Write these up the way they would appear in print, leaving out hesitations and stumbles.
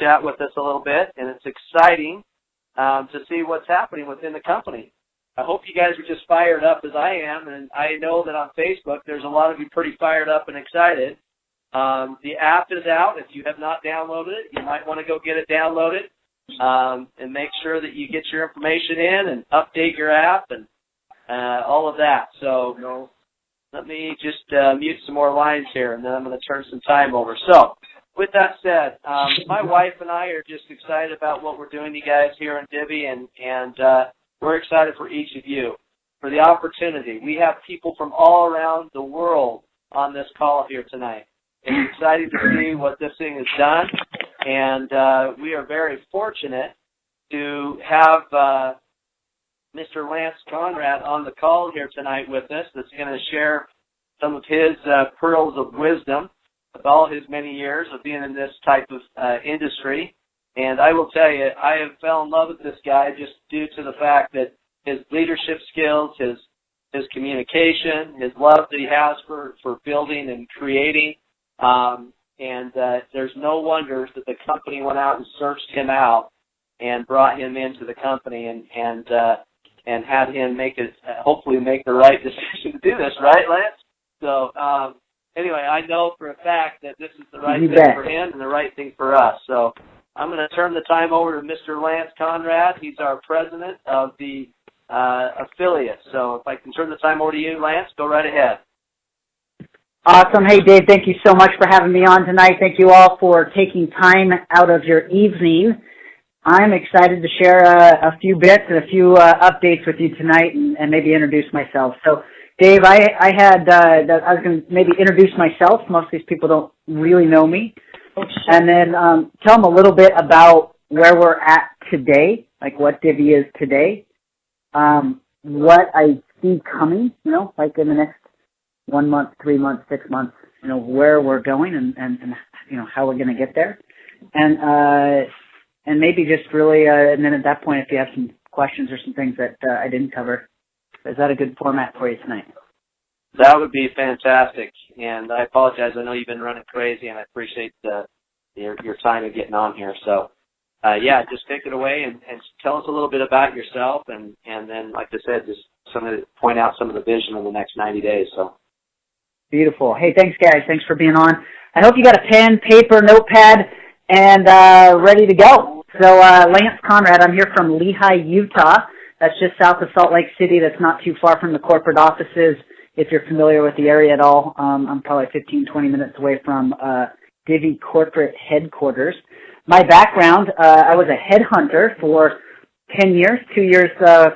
chat with us a little bit, and it's exciting to see what's happening within the company. I hope you guys are just fired up as I am, and I know that on Facebook there's a lot of you pretty fired up and excited. The app is out. If you have not downloaded it, you might want to go get it downloaded and make sure that you get your information in and update your app and all of that. So let me just mute some more lines here, and then I'm going to turn some time over. So with that said, my wife and I are just excited about what we're doing, you guys, here in Divvy, and we're excited for each of you, for the opportunity. We have people from all around the world on this call here tonight. It's exciting to see what this thing has done, and we are very fortunate to have Mr. Lance Conrad on the call here tonight with us that's going to share some of his pearls of wisdom of all his many years of being in this type of industry. And I will tell you, I have fell in love with this guy just due to the fact that his leadership skills, his communication, his love that he has for building and creating. There's no wonder that the company went out and searched him out and brought him into the company and had him hopefully make the right decision to do this, right, Lance? So anyway, I know for a fact that this is the right thing for him and the right thing for us. So I'm going to turn the time over to Mr. Lance Conrad. He's our president of the affiliate. So if I can turn the time over to you, Lance, go right ahead. Awesome. Hey, Dave, thank you so much for having me on tonight. Thank you all for taking time out of your evening. I'm excited to share a few bits and a few updates with you tonight and maybe introduce myself. So, Dave, I was going to maybe introduce myself. Most of these people don't really know me. And then tell them a little bit about where we're at today, like what Divvy is today, what I see coming, like in the next 1 month, 3 months, 6 months, where we're going and how we're going to get there. And maybe just really, and then at that point, if you have some questions or some things that I didn't cover, is that a good format for you tonight? That would be fantastic. And I apologize. I know you've been running crazy, and I appreciate your time of getting on here. So, just take it away and tell us a little bit about yourself. And then, like I said, just point out some of the vision in the next 90 days. So. Beautiful. Hey, thanks, guys. Thanks for being on. I hope you got a pen, paper, notepad, and ready to go. So, Lance Conrad, I'm here from Lehi, Utah. That's just south of Salt Lake City. That's not too far from the corporate offices. If you're familiar with the area at all, I'm probably 15, 20 minutes away from Divvy corporate headquarters. My background, I was a headhunter for 10 years, 2 years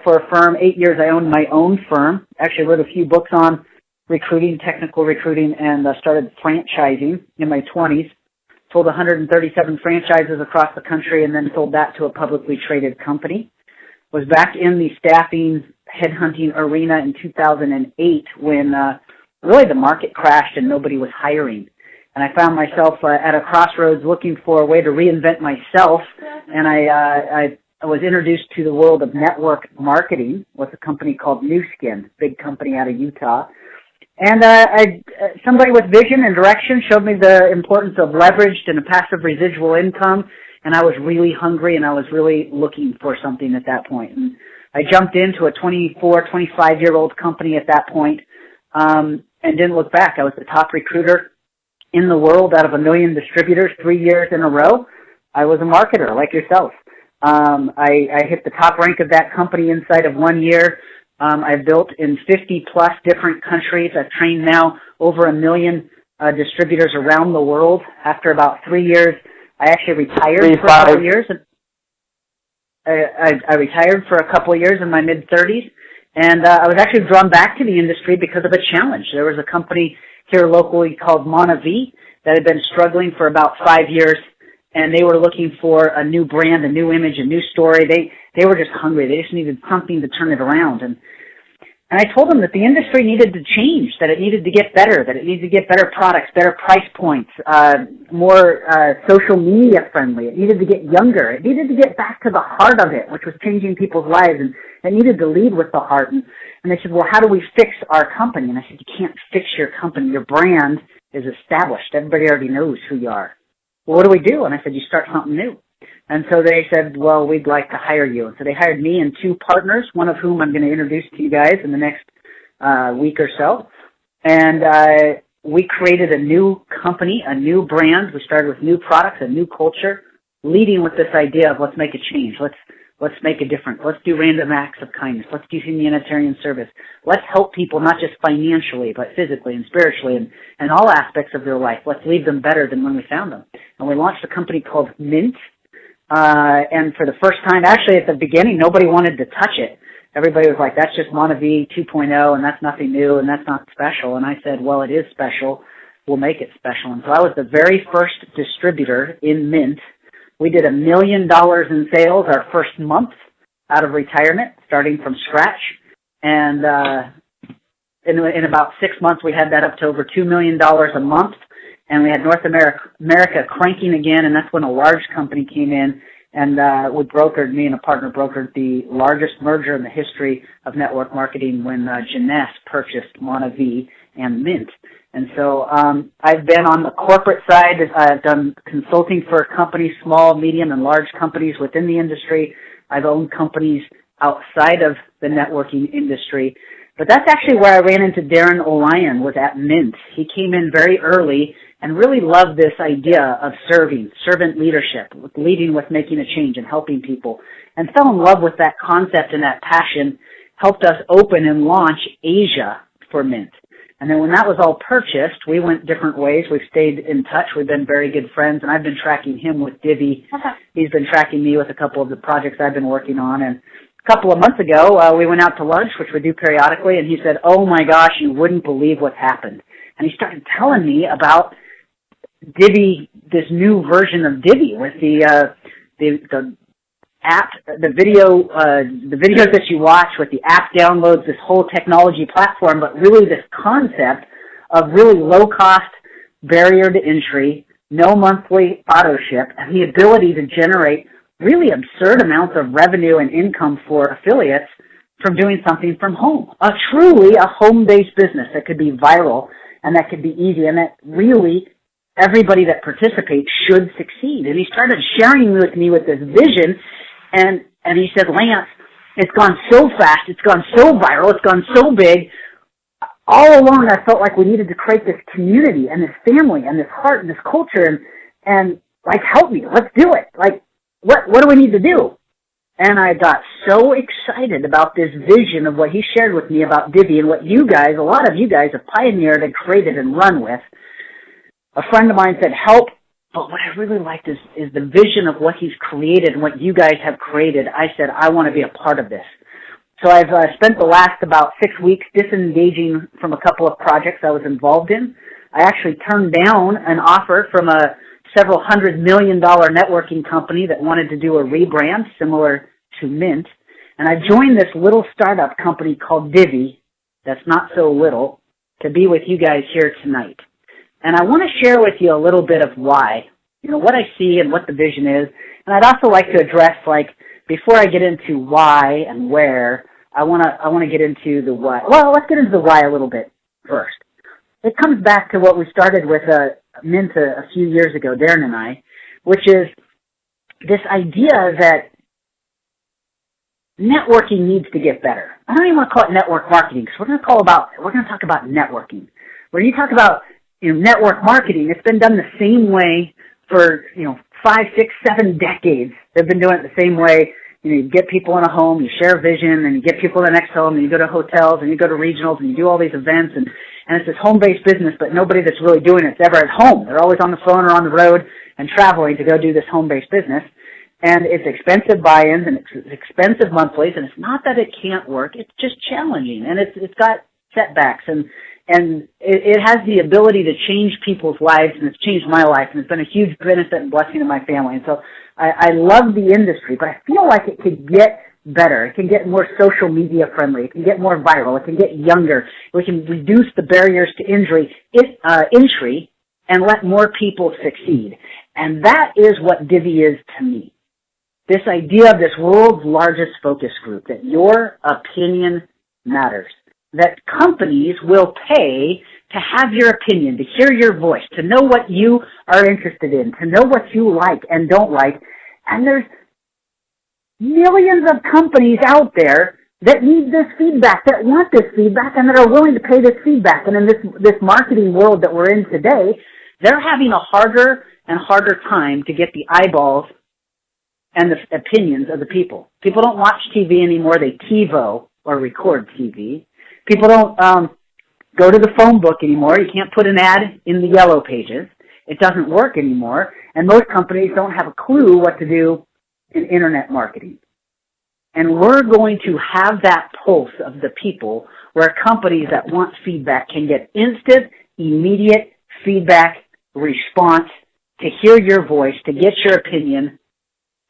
for a firm, 8 years I owned my own firm. Actually wrote a few books on recruiting, technical recruiting, and started franchising in my 20s. Sold 137 franchises across the country and then sold that to a publicly traded company. Was back in the staffing headhunting arena in 2008 when really the market crashed and nobody was hiring. And I found myself at a crossroads looking for a way to reinvent myself. And I was introduced to the world of network marketing with a company called New Skin, big company out of Utah. And somebody with vision and direction showed me the importance of leveraged and a passive residual income. And I was really hungry and I was really looking for something at that point. And I jumped into a 24, 25-year-old company at that point, and didn't look back. I was the top recruiter in the world out of 1 million distributors 3 years in a row. I was a marketer like yourself. I hit the top rank of that company inside of 1 year. I've built in 50-plus different countries. I've trained now over 1 million distributors around the world. After about 3 years, I actually retired for a couple of years. I retired for a couple of years in my mid-30s, and I was actually drawn back to the industry because of a challenge. There was a company here locally called Monavi that had been struggling for about 5 years, and they were looking for a new brand, a new image, a new story. They were just hungry. They just needed something to turn it around. And I told them that the industry needed to change, that it needed to get better, that it needed to get better products, better price points, more social media friendly. It needed to get younger. It needed to get back to the heart of it, which was changing people's lives, and it needed to lead with the heart. And they said, well, how do we fix our company? And I said, you can't fix your company. Your brand is established. Everybody already knows who you are. well, what do we do? And I said, you start something new. And so they said, well, we'd like to hire you. And so they hired me and 2 partners, one of whom I'm going to introduce to you guys in the next week or so. And we created a new company, a new brand. We started with new products, a new culture, leading with this idea of let's make a change. Let's make a difference. Let's do random acts of kindness. Let's do humanitarian service. Let's help people not just financially, but physically and spiritually and all aspects of their life. Let's leave them better than when we found them. And we launched a company called Mint. And for the first time, actually at the beginning, nobody wanted to touch it. Everybody was like, that's just MonaV 2.0 and that's nothing new and that's not special. And I said, well, it is special. We'll make it special. And so I was the very first distributor in Mint. We did $1 million in sales our first month out of retirement, starting from scratch. And in about 6 months, we had that up to over $2 million a month. And we had North America cranking again, and that's when a large company came in and me and a partner brokered the largest merger in the history of network marketing when Jeunesse purchased MonaV and Mint. And so I've been on the corporate side. I've done consulting for companies, small, medium, and large companies within the industry. I've owned companies outside of the networking industry. But that's actually where I ran into Darren O'Lyon, was at Mint. He came in very early and really loved this idea of serving, servant leadership, leading with making a change and helping people, and fell in love with that concept and that passion, helped us open and launch Asia for Mint. And then when that was all purchased, we went different ways. We've stayed in touch. We've been very good friends, and I've been tracking him with Divvy. He's been tracking me with a couple of the projects I've been working on. And a couple of months ago, we went out to lunch, which we do periodically, and he said, oh my gosh, you wouldn't believe what's happened. And he started telling me about Divvy, this new version of Divvy with the app, the videos that you watch, with the app downloads, this whole technology platform, but really this concept of really low cost barrier to entry, no monthly auto ship, and the ability to generate really absurd amounts of revenue and income for affiliates from doing something from home. Truly a home-based business that could be viral and that could be easy, and that really everybody that participates should succeed. And he started sharing with me with this vision, and he said, Lance, it's gone so fast, it's gone so viral, it's gone so big. All along I felt like we needed to create this community and this family and this heart and this culture and like, help me, let's do it. Like, what do we need to do? And I got so excited about this vision of what he shared with me about Divvy and what you guys, a lot of you guys have pioneered and created and run with. A friend of mine said, help, but what I really liked is the vision of what he's created and what you guys have created. I said, I want to be a part of this. So I've spent the last about 6 weeks disengaging from a couple of projects I was involved in. I actually turned down an offer from a several $100 million networking company that wanted to do a rebrand similar to Mint. And I joined this little startup company called Divvy, that's not so little, to be with you guys here tonight. And I want to share with you a little bit of why, what I see and what the vision is. And I'd also like to address, before I get into why and where, I want to get into the why. Well, let's get into the why a little bit first. It comes back to what we started with Mint a few years ago, Darren and I, which is this idea that networking needs to get better. I don't even want to call it network marketing, because we're going to talk about networking. When you talk about network marketing, it's been done the same way for 5, 6, 7 decades. They've been doing it the same way. You get people in a home, you share a vision, and you get people in the next home, and you go to hotels, and you go to regionals, and you do all these events, and it's this home-based business, but nobody that's really doing it's ever at home. They're always on the phone or on the road and traveling to go do this home-based business. And it's expensive buy-ins, and it's expensive monthlies, and it's not that it can't work, it's just challenging, and it's got setbacks, and it has the ability to change people's lives, and it's changed my life, and it's been a huge benefit and blessing to my family. And so I love the industry, but I feel like it could get better. It can get more social media friendly. It can get more viral. It can get younger. We can reduce the barriers to entry and let more people succeed. And that is what Divvy is to me. This idea of this world's largest focus group, that your opinion matters, that companies will pay to have your opinion, to hear your voice, to know what you are interested in, to know what you like and don't like. And there's millions of companies out there that need this feedback, that want this feedback, and that are willing to pay this feedback. And in this marketing world that we're in today, they're having a harder and harder time to get the eyeballs and the opinions of the people. People don't watch TV anymore. They TiVo or record TV. People don't go to the phone book anymore. You can't put an ad in the yellow pages. It doesn't work anymore. And most companies don't have a clue what to do in internet marketing. And we're going to have that pulse of the people where companies that want feedback can get instant, immediate feedback, response, to hear your voice, to get your opinion,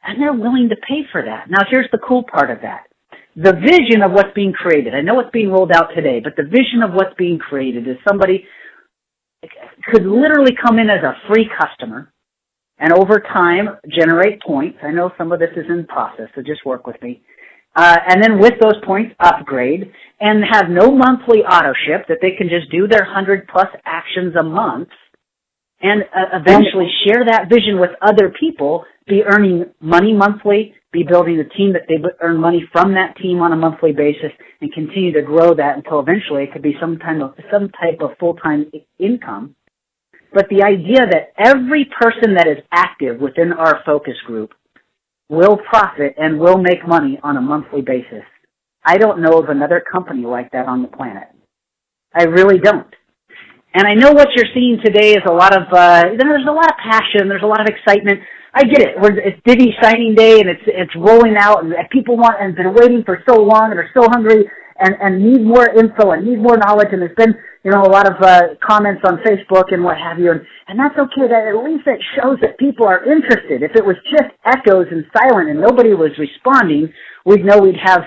and they're willing to pay for that. Now, here's the cool part of that. The vision of what's being created, I know it's being rolled out today, but the vision of what's being created is somebody could literally come in as a free customer and over time generate points. I know some of this is in process, so just work with me. And then with those points, upgrade and have no monthly auto ship, that they can just do their 100+ actions a month and eventually share that vision with other people, be earning money monthly, be building a team that they earn money from that team on a monthly basis, and continue to grow that until eventually it could be some type of full-time income. But the idea that every person that is active within our focus group will profit and will make money on a monthly basis. I don't know of another company like that on the planet. I really don't. And I know what you're seeing today is a lot of, there's a lot of passion, there's a lot of excitement. I get it. It's Divvy signing day and it's rolling out and people want and been waiting for so long and are so hungry and need more info and need more knowledge, and there's been, a lot of comments on Facebook and what have you, and that's okay. That at least it shows that people are interested. If it was just echoes and silent and nobody was responding, we'd know we'd have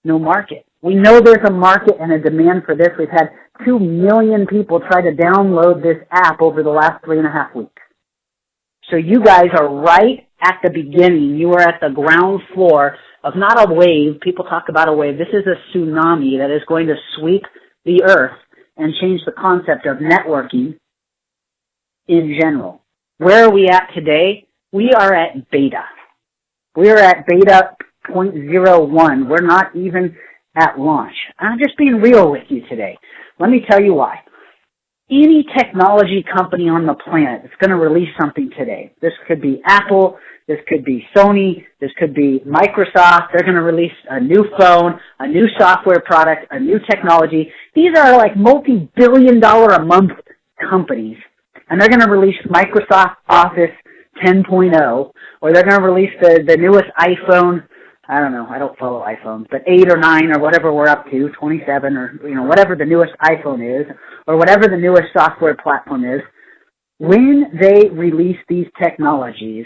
no market. We know there's a market and a demand for this. We've had 2 million people try to download this app over the last 3.5 weeks. So you guys are right at the beginning. You are at the ground floor of not a wave. People talk about a wave. This is a tsunami that is going to sweep the earth and change the concept of networking in general. Where are we at today? We are at beta. We are at beta 0.01. We're not even at launch. I'm just being real with you today. Let me tell you why. Any technology company on the planet is going to release something today. This could be Apple, this could be Sony, this could be Microsoft. They're going to release a new phone, a new software product, a new technology. These are like multi-billion-dollar a month companies. And they're going to release Microsoft Office 10.0, or they're going to release the newest iPhone. I don't know, I don't follow iPhones, but 8 or 9 or whatever we're up to, 27 or, whatever the newest iPhone is, or whatever the newest software platform is. When they release these technologies,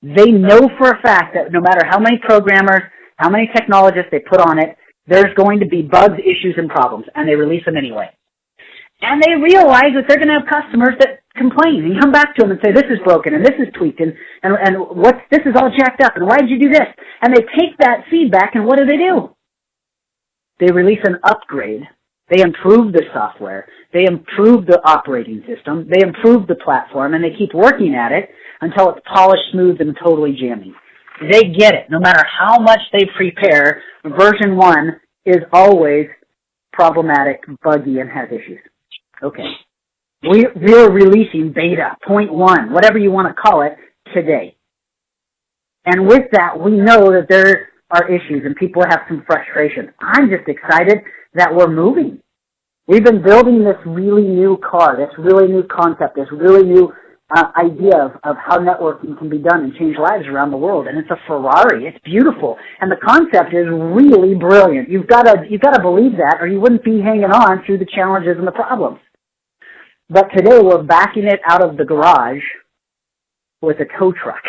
they know for a fact that no matter how many programmers, how many technologists they put on it, there's going to be bugs, issues, and problems, and they release them anyway. And they realize that they're going to have customers that complain and come back to them and say, this is broken and this is tweaked and this is all jacked up and why did you do this? And they take that feedback and what do? They release an upgrade. They improve the software. They improve the operating system. They improve the platform and they keep working at it until it's polished, smooth, and totally jammy. They get it. No matter how much they prepare, version 1 is always problematic, buggy, and has issues. Okay. We're releasing beta 0.1, whatever you want to call it, today. And with that, we know that there are issues and people have some frustration. I'm just excited that we're moving. We've been building this really new car, this really new concept, this really new idea of how networking can be done and change lives around the world. And it's a Ferrari. It's beautiful. And the concept is really brilliant. You've got to believe that or you wouldn't be hanging on through the challenges and the problems. But today we're backing it out of the garage with a tow truck.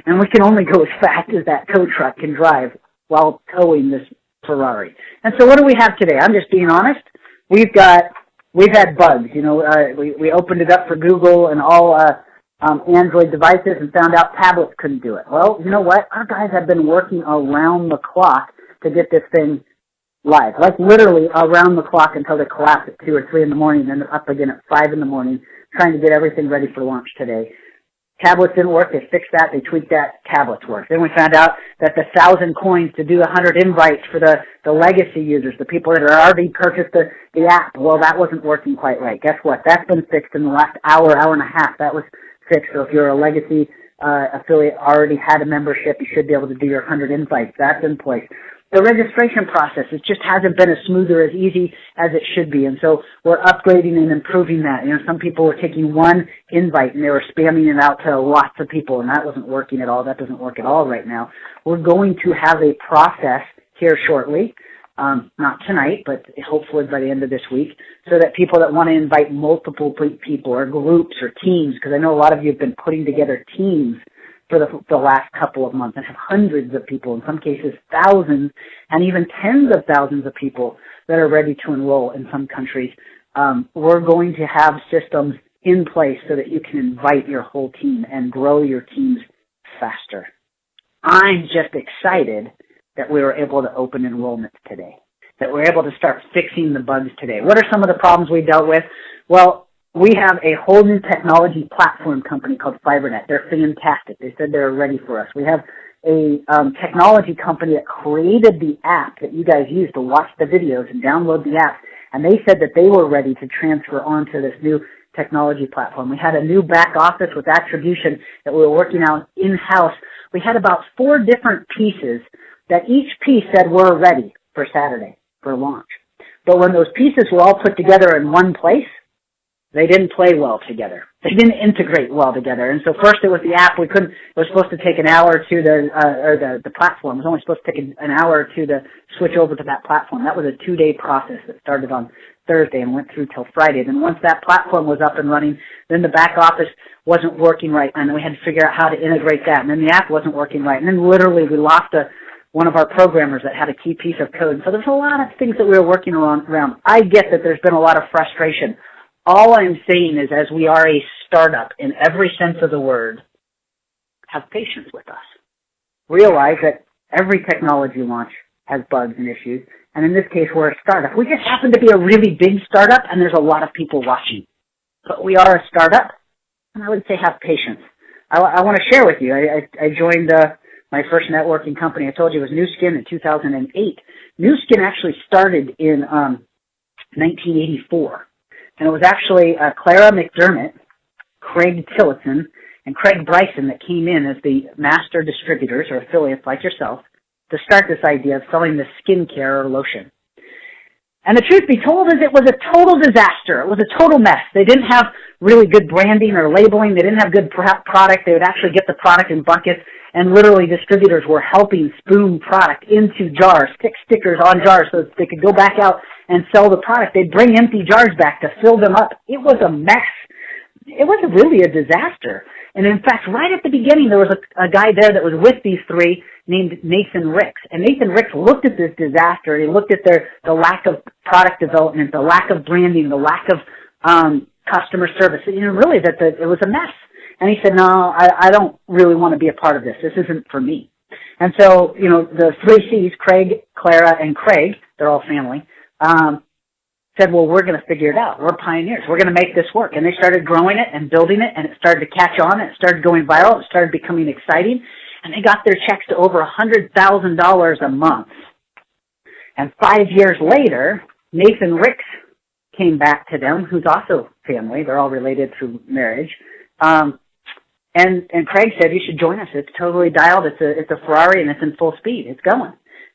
And we can only go as fast as that tow truck can drive while towing this Ferrari. And so what do we have today? I'm just being honest. We've had bugs. We opened it up for Google and all Android devices and found out tablets couldn't do it. Well, you know what? Our guys have been working around the clock to get this thing live, like literally around the clock until they collapse at 2 or 3 in the morning, then they're up again at 5 in the morning, trying to get everything ready for launch today. Tablets didn't work. They fixed that. They tweaked that. Tablets worked. Then we found out that the 1,000 coins to do 100 invites for the legacy users, the people that had already purchased the app, well, that wasn't working quite right. Guess what? That's been fixed in the last hour and a half. That was fixed. So if you're a legacy affiliate, already had a membership, you should be able to do your 100 invites. That's in place. The registration process, it just hasn't been as smooth or as easy as it should be. And so we're upgrading and improving that. You know, some people were taking one invite and they were spamming it out to lots of people, and that wasn't working at all. That doesn't work at all right now. We're going to have a process here shortly, not tonight, but hopefully by the end of this week, so that people that want to invite multiple people or groups or teams, because I know a lot of you have been putting together teams for the last couple of months and have hundreds of people, in some cases thousands, and even tens of thousands of people that are ready to enroll in some countries. We're going to have systems in place so that you can invite your whole team and grow your teams faster. I'm just excited that we were able to open enrollments today, that we're able to start fixing the bugs today. What are some of the problems we dealt with? Well, we have a whole new technology platform company called FiberNet. They're fantastic. They said they're ready for us. We have a technology company that created the app that you guys use to watch the videos and download the app, and they said that they were ready to transfer onto this new technology platform. We had a new back office with attribution that we were working on in-house. We had about 4 different pieces that each piece said we're ready for Saturday for launch. But when those pieces were all put together in one place, they didn't play well together. They didn't integrate well together. And so first it was the app. It was supposed to take an hour to the platform. It was only supposed to take an hour or two to switch over to that platform. That was a 2-day process that started on Thursday and went through till Friday. Then once that platform was up and running, then the back office wasn't working right, and we had to figure out how to integrate that. And then the app wasn't working right. And then literally we lost one of our programmers that had a key piece of code. So there's a lot of things that we were working around. I get that there's been a lot of frustration. All I'm saying is, as we are a startup in every sense of the word, have patience with us. Realize that every technology launch has bugs and issues, and in this case, we're a startup. We just happen to be a really big startup, and there's a lot of people watching. But we are a startup, and I would say have patience. I want to share with you, I joined my first networking company. I told you it was Nu Skin in 2008. Nu Skin actually started in 1984. And it was actually Clara McDermott, Craig Tillotson, and Craig Bryson that came in as the master distributors or affiliates like yourself to start this idea of selling the skincare or lotion. And the truth be told is it was a total disaster. It was a total mess. They didn't have really good branding or labeling. They didn't have good product. They would actually get the product in buckets, and literally distributors were helping spoon product into jars, stick stickers on jars so that they could go back out and sell the product. They'd bring empty jars back to fill them up. It was a mess. It was really a disaster. And in fact, right at the beginning, there was a guy there that was with these three named Nathan Ricks. And Nathan Ricks looked at this disaster. He looked at the lack of product development, the lack of branding, the lack of customer service. You know, really that it was a mess. And he said, no, I don't really want to be a part of this. This isn't for me. And so, you know, the 3 C's, Craig, Clara, and Craig, they're all family, said, well, we're going to figure it out. We're pioneers. We're going to make this work. And they started growing it and building it, and it started to catch on. It started going viral. It started becoming exciting. And they got their checks to over $100,000 a month. And 5 years later, Nathan Ricks came back to them, who's also family. They're all related through marriage. And Craig said, you should join us. It's totally dialed. It's a Ferrari, and it's in full speed. It's going.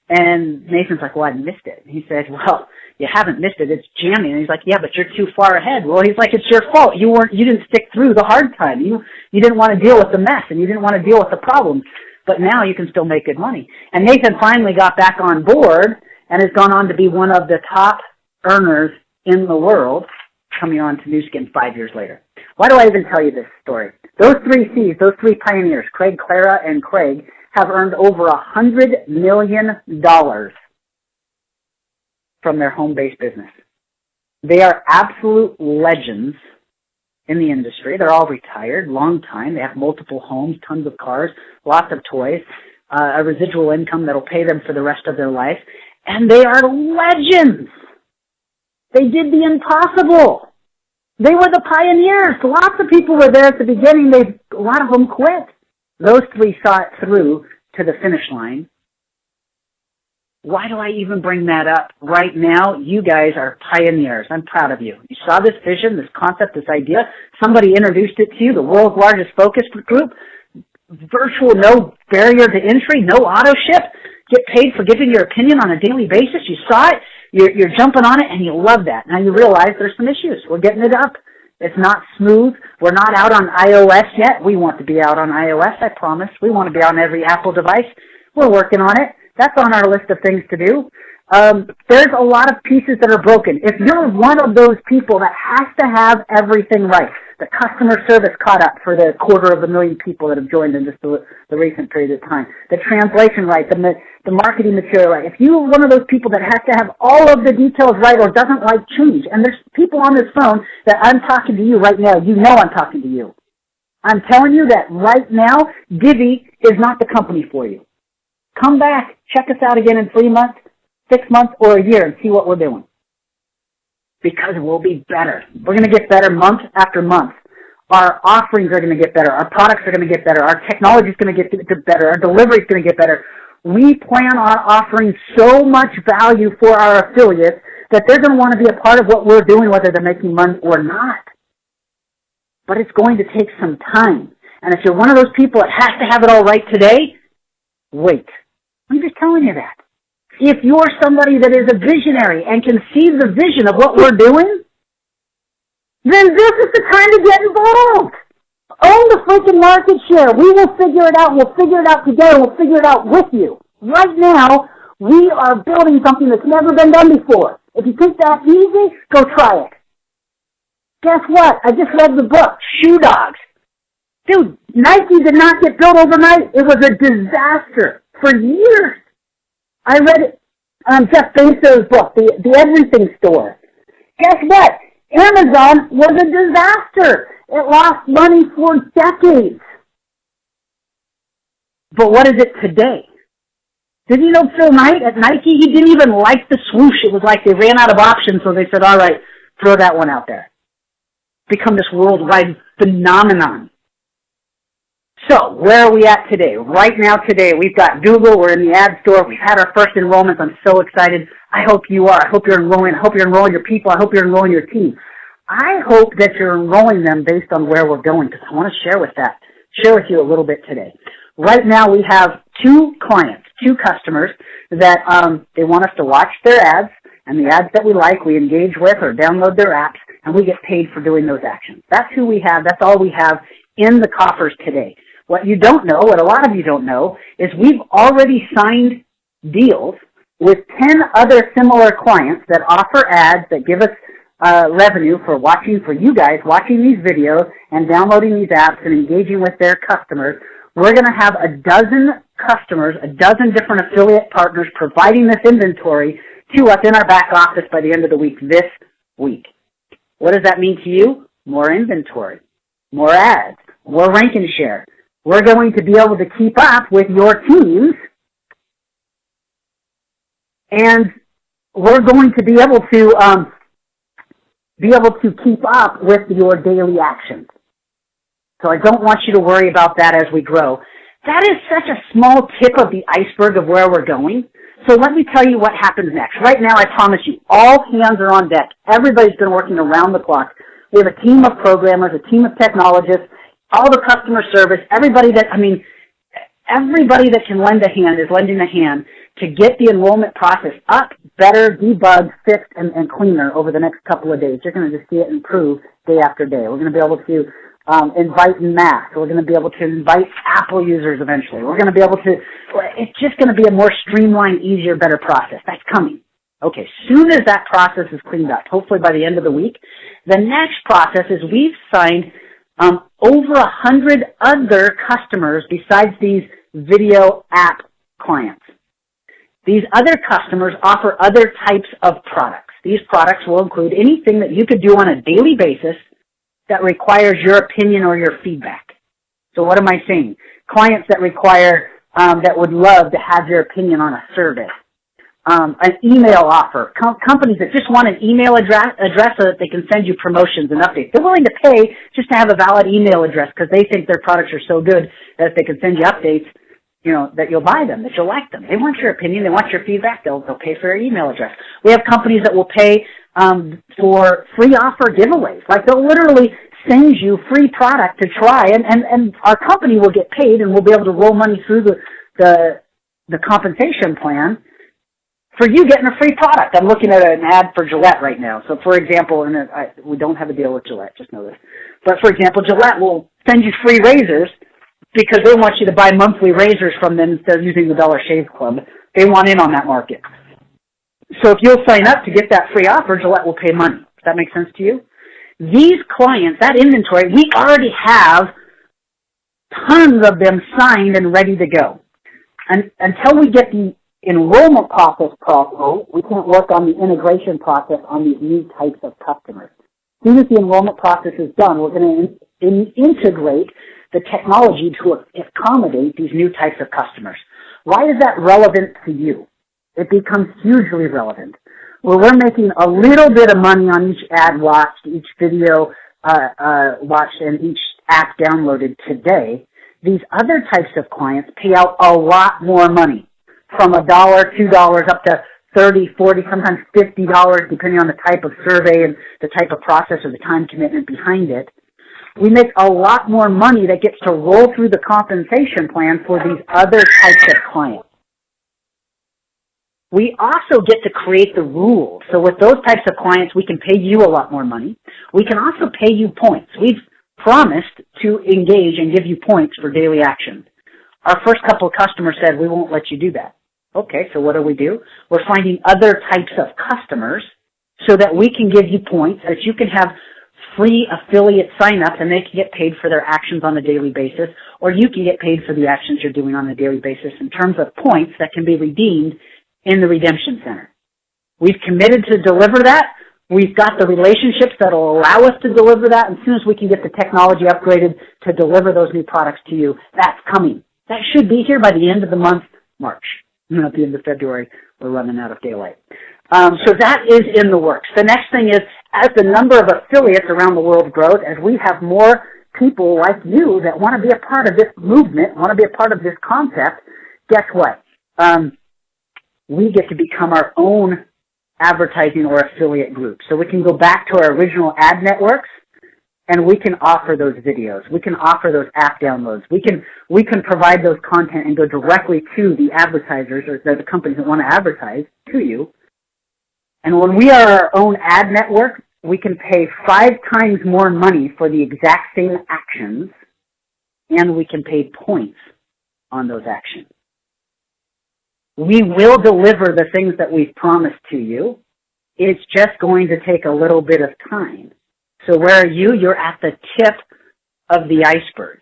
And Nathan's like, well, I missed it. And he said, well, you haven't missed it. It's jamming. And he's like, yeah, but you're too far ahead. Well, he's like, it's your fault. You didn't stick through the hard time. You didn't want to deal with the mess, and you didn't want to deal with the problems. But now you can still make good money. And Nathan finally got back on board and has gone on to be one of the top earners in the world, coming on to Nu Skin 5 years later. Why do I even tell you this story? Those 3 C's, those 3 pioneers, Craig, Clara, and Craig, have earned over $100 million from their home-based business. They are absolute legends in the industry. They're all retired, long time. They have multiple homes, tons of cars, lots of toys, a residual income that'll pay them for the rest of their life. And they are legends. They did the impossible. They were the pioneers. Lots of people were there at the beginning. A lot of them quit. Those three saw it through to the finish line. Why do I even bring that up? Right now, you guys are pioneers. I'm proud of you. You saw this vision, this concept, this idea. Somebody introduced it to you, the world's largest focus group. Virtual, no barrier to entry, no auto ship. Get paid for giving your opinion on a daily basis. You saw it. You're jumping on it, and you love that. Now you realize there's some issues. We're getting it up. It's not smooth. We're not out on iOS yet. We want to be out on iOS, I promise. We want to be on every Apple device. We're working on it. That's on our list of things to do. There's a lot of pieces that are broken. If you're one of those people that has to have everything right, the customer service caught up for the 250,000 people that have joined in just the recent period of time, the translation right, the marketing material right. If you're one of those people that has to have all of the details right or doesn't like change, and there's people on this phone that I'm talking to you right now, you know I'm talking to you. I'm telling you that right now, Divvy is not the company for you. Come back, check us out again in 3 months, 6 months, or a year and see what we're doing. Because we'll be better. We're going to get better month after month. Our offerings are going to get better. Our products are going to get better. Our technology is going to get better. Our delivery is going to get better. We plan on offering so much value for our affiliates that they're going to want to be a part of what we're doing, whether they're making money or not. But it's going to take some time. And if you're one of those people that has to have it all right today, wait. I'm just telling you that. If you're somebody that is a visionary and can see the vision of what we're doing, then this is the time to get involved. Own the freaking market share. We will figure it out. We'll figure it out together. We'll figure it out with you. Right now, we are building something that's never been done before. If you think that's easy, go try it. Guess what? I just read the book, Shoe Dogs. Dude, Nike did not get built overnight. It was a disaster for years. I read Jeff Bezos' book, the Everything Store. Guess what? Amazon was a disaster. It lost money for decades. But what is it today? Did you know Phil Knight at Nike, he didn't even like the swoosh. It was like they ran out of options, so they said, all right, throw that one out there. Become this worldwide phenomenon. So, where are we at today? Right now today, we've got Google. We're in the ad store. We've had our first enrollments. I'm so excited. I hope you are. I hope you're enrolling. I hope you're enrolling your people. I hope you're enrolling your team. I hope that you're enrolling them based on where we're going, because I want to share with you a little bit today. Right now, we have 2 clients, 2 customers that they want us to watch their ads, and the ads that we like, we engage with or download their apps, and we get paid for doing those actions. That's who we have. That's all we have in the coffers today. What you don't know, what a lot of you don't know, is we've already signed deals with 10 other similar clients that offer ads that give us revenue for you guys watching these videos and downloading these apps and engaging with their customers. We're going to have a dozen customers, a dozen different affiliate partners providing this inventory to us in our back office by the end of the week this week. What does that mean to you? More inventory, more ads, more rank and share. We're going to be able to keep up with your teams, and we're going to be able to keep up with your daily actions. So I don't want you to worry about that as we grow. That is such a small tip of the iceberg of where we're going. So let me tell you what happens next. Right now, I promise you, all hands are on deck. Everybody's been working around the clock. We have a team of programmers, a team of technologists, all the customer service, everybody that can lend a hand is lending a hand to get the enrollment process up, better, debugged, fixed, and cleaner over the next couple of days. You're going to just see it improve day after day. We're going to be able to invite en masse. We're going to be able to invite Apple users eventually. We're going to be able to, it's just going to be a more streamlined, easier, better process. That's coming. Okay, soon as that process is cleaned up, hopefully by the end of the week, the next process is we've signed over 100 other customers besides these video app clients. These other customers offer other types of products. These products will include anything that you could do on a daily basis that requires your opinion or your feedback. So what am I saying? Clients that require, that would love to have your opinion on a survey. an email offer. Companies that just want an email address so that they can send you promotions and updates. They're willing to pay just to have a valid email address because they think their products are so good that if they can send you updates, that you'll buy them, that you'll like them. They want your opinion. They want your feedback. They'll pay for your email address. We have companies that will pay for free offer giveaways. Like they'll literally send you free product to try, and our company will get paid, and we'll be able to roll money through the compensation plan for you getting a free product. I'm looking at an ad for Gillette right now. So, for example, we don't have a deal with Gillette, just know this. But, for example, Gillette will send you free razors because they want you to buy monthly razors from them instead of using the Dollar Shave Club. They want in on that market. So if you'll sign up to get that free offer, Gillette will pay money. Does that make sense to you? These clients, that inventory, we already have tons of them signed and ready to go. And until we get the enrollment process profitable, we can't work on the integration process on these new types of customers. As soon as the enrollment process is done, we're going to integrate the technology to accommodate these new types of customers. Why is that relevant to you? It becomes hugely relevant. Well, we're making a little bit of money on each ad watched, each video watched, and each app downloaded today. These other types of clients pay out a lot more money, from $1, $2, up to $30, $40, sometimes $50, depending on the type of survey and the type of process or the time commitment behind it. We make a lot more money that gets to roll through the compensation plan for these other types of clients. We also get to create the rules. So with those types of clients, we can pay you a lot more money. We can also pay you points. We've promised to engage and give you points for daily action. Our first couple of customers said, we won't let you do that. Okay, so what do? We're finding other types of customers so that we can give you points, that you can have free affiliate signups and they can get paid for their actions on a daily basis, or you can get paid for the actions you're doing on a daily basis in terms of points that can be redeemed in the Redemption Center. We've committed to deliver that. We've got the relationships that will allow us to deliver that. And as soon as we can get the technology upgraded to deliver those new products to you, that's coming. That should be here by the end of the month, March. And at the end of February, we're running out of daylight. So that is in the works. The next thing is, as the number of affiliates around the world grows, as we have more people like you that want to be a part of this movement, want to be a part of this concept, guess what? We get to become our own advertising or affiliate group. So we can go back to our original ad networks and we can offer those videos. We can offer those app downloads. We can provide those content and go directly to the advertisers or the companies that want to advertise to you. And when we are our own ad network, we can pay 5 times more money for the exact same actions, and we can pay points on those actions. We will deliver the things that we've promised to you. It's just going to take a little bit of time. So where are you? You're at the tip of the iceberg.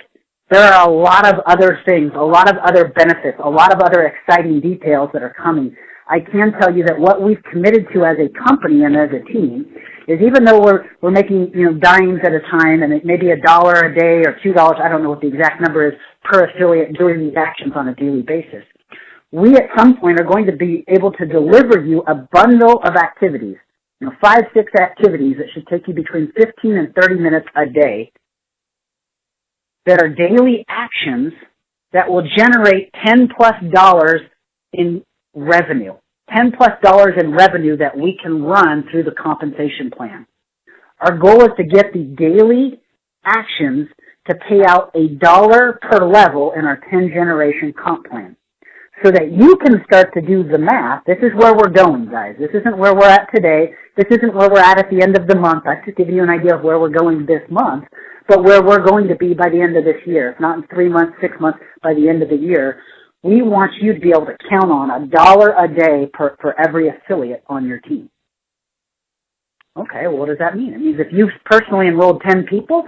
There are a lot of other things, a lot of other benefits, a lot of other exciting details that are coming. I can tell you that what we've committed to as a company and as a team is, even though we're making dimes at a time, and it may be $1 a day or $2, I don't know what the exact number is, per affiliate doing these actions on a daily basis. We at some point are going to be able to deliver you a bundle of activities, 5, 6 activities that should take you between 15 and 30 minutes a day that are daily actions that will generate $10+ in revenue. $10+ in revenue that we can run through the compensation plan. Our goal is to get the daily actions to pay out $1 per level in our 10-generation comp plan, so that you can start to do the math. This is where we're going, guys. This isn't where we're at today. This isn't where we're at the end of the month. I'm just giving you an idea of where we're going this month, but where we're going to be by the end of this year. If not in 3 months, 6 months, by the end of the year. We want you to be able to count on $1 a day for every affiliate on your team. Okay, well, what does that mean? It means if you've personally enrolled 10 people,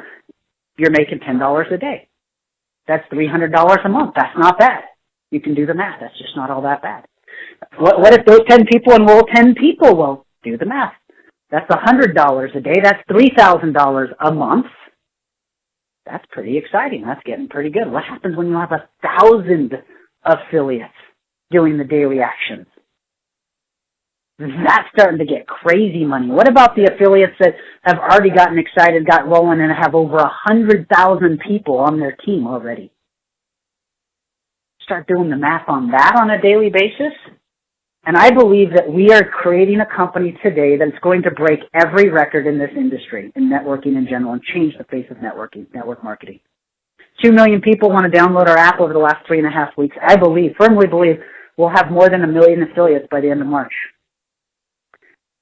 you're making $10 a day. That's $300 a month. That's not bad. You can do the math. That's just not all that bad. What if those 10 people enroll 10 people? Well, do the math. That's $100 a day. That's $3,000 a month. That's pretty exciting. That's getting pretty good. What happens when you have 1,000 affiliates doing the daily actions? That's starting to get crazy money. What about the affiliates that have already gotten excited, got rolling, and have over 100,000 people on their team already? Start doing the math on that on a daily basis. And I believe that we are creating a company today that's going to break every record in this industry, in networking in general, and change the face of networking, network marketing. 2 million people want to download our app over the last 3.5 weeks. I firmly believe, we'll have more than 1 million affiliates by the end of March.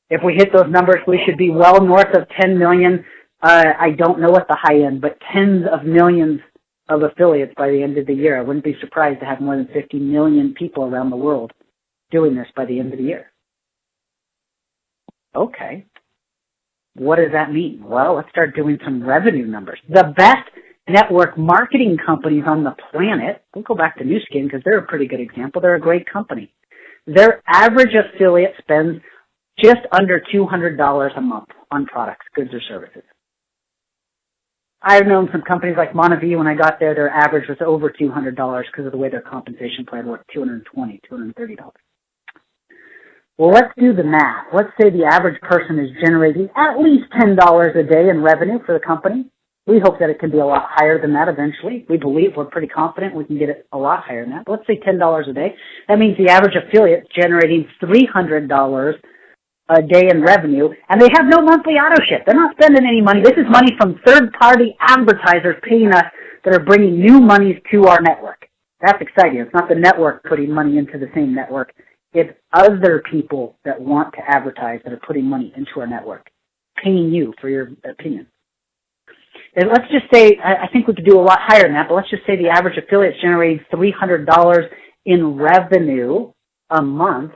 If we hit those numbers, we should be well north of 10 million. I don't know at the high end, but tens of millions of affiliates by the end of the year. I wouldn't be surprised to have more than 50 million people around the world doing this by the end of the year. Okay. What does that mean? Well, let's start doing some revenue numbers. The best network marketing companies on the planet, we'll go back to Nu Skin because they're a pretty good example. They're a great company. Their average affiliate spends just under $200 a month on products, goods, or services. I've known some companies like Monavie. When I got there, their average was over $200 because of the way their compensation plan worked, $220, $230. Well, let's do the math. Let's say the average person is generating at least $10 a day in revenue for the company. We hope that it can be a lot higher than that eventually. We believe, we're pretty confident we can get it a lot higher than that. But let's say $10 a day. That means the average affiliate is generating $300 a day in revenue, and they have no monthly auto ship. They're not spending any money. This is money from third-party advertisers paying us that are bringing new monies to our network. That's exciting. It's not the network putting money into the same network. It's other people that want to advertise that are putting money into our network, paying you for your opinion. And let's just say, I think we could do a lot higher than that, but let's just say the average affiliate's generating $300 in revenue a month.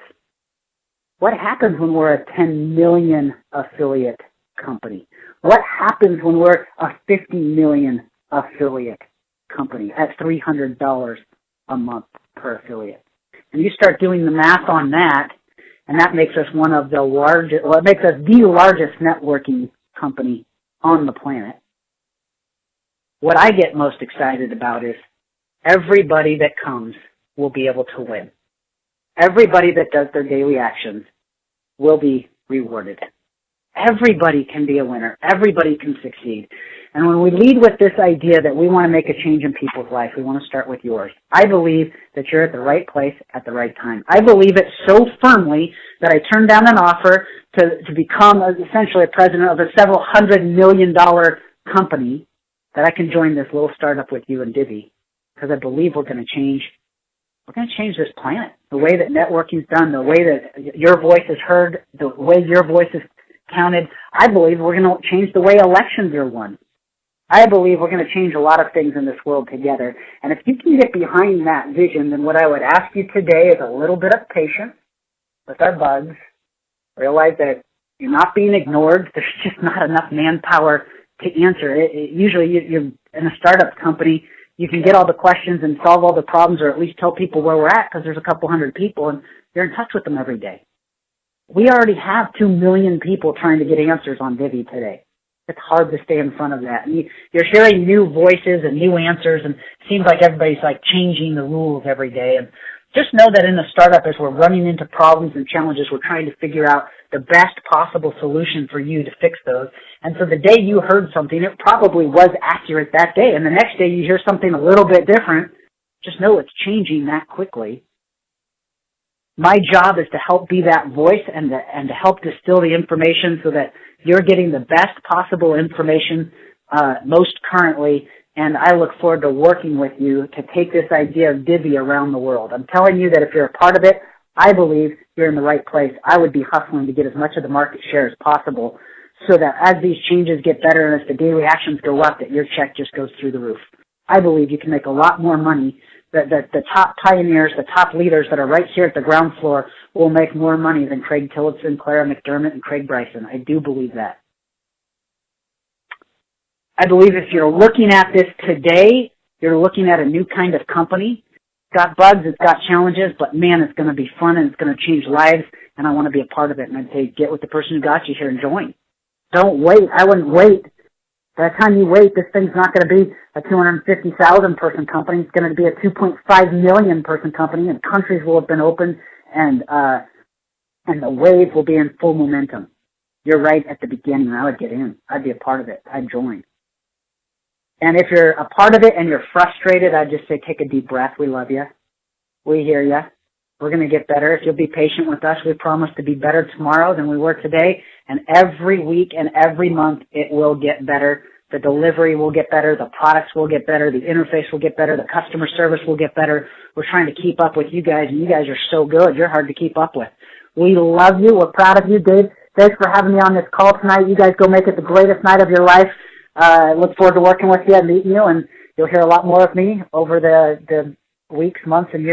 What happens when we're a 10 million affiliate company? What happens when we're a 50 million affiliate company at $300 a month per affiliate? And you start doing the math on that, and that makes us one of the largest, well, it makes us the largest networking company on the planet. What I get most excited about is everybody that comes will be able to win. Everybody that does their daily actions will be rewarded. Everybody can be a winner. Everybody can succeed. And when we lead with this idea that we want to make a change in people's life, we want to start with yours. I believe that you're at the right place at the right time. I believe it so firmly that I turned down an offer to become essentially a president of a several $100 million company that I can join this little startup with you and Divvy, because I believe we're going to change this planet. The way that networking is done, the way that your voice is heard, the way your voice is counted. I believe we're going to change the way elections are won. I believe we're going to change a lot of things in this world together. And if you can get behind that vision, then what I would ask you today is a little bit of patience with our bugs. Realize that you're not being ignored. There's just not enough manpower to answer. Usually you're in a startup company, you can get all the questions and solve all the problems, or at least tell people where we're at because there's a couple hundred people and you're in touch with them every day. We already have 2 million people trying to get answers on Divvy today. It's hard to stay in front of that. And you're hearing new voices and new answers, and it seems like everybody's like changing the rules every day. And just know that in the startup, as we're running into problems and challenges, we're trying to figure out the best possible solution for you to fix those. And so the day you heard something, it probably was accurate that day. And the next day you hear something a little bit different, just know it's changing that quickly. My job is to help be that voice and to help distill the information so that you're getting the best possible information most currently. And I look forward to working with you to take this idea of Divvy around the world. I'm telling you that if you're a part of it, I believe you're in the right place. I would be hustling to get as much of the market share as possible so that as these changes get better and as the daily actions go up, that your check just goes through the roof. I believe you can make a lot more money. That the top pioneers, the top leaders that are right here at the ground floor will make more money than Craig Tillotson, Clara McDermott, and Craig Bryson. I do believe that. I believe if you're looking at this today, you're looking at a new kind of company. It's got bugs, it's got challenges, but man, it's going to be fun and it's going to change lives, and I want to be a part of it. And I'd say get with the person who got you here and join. Don't wait. I wouldn't wait. By the time you wait, this thing's not going to be a 250,000 person company. It's going to be a 2.5 million person company, and countries will have been open, and and the wave will be in full momentum. You're right at the beginning. I would get in. I'd be a part of it. I'd join. And if you're a part of it and you're frustrated, I'd just say take a deep breath. We love you. We hear you. We're going to get better. If you'll be patient with us, we promise to be better tomorrow than we were today. And every week and every month, it will get better. The delivery will get better. The products will get better. The interface will get better. The customer service will get better. We're trying to keep up with you guys, and you guys are so good. You're hard to keep up with. We love you. We're proud of you, Dave. Thanks for having me on this call tonight. You guys go make it the greatest night of your life. Look forward to working with you and meeting you, and you'll hear a lot more of me over the weeks, months, and years.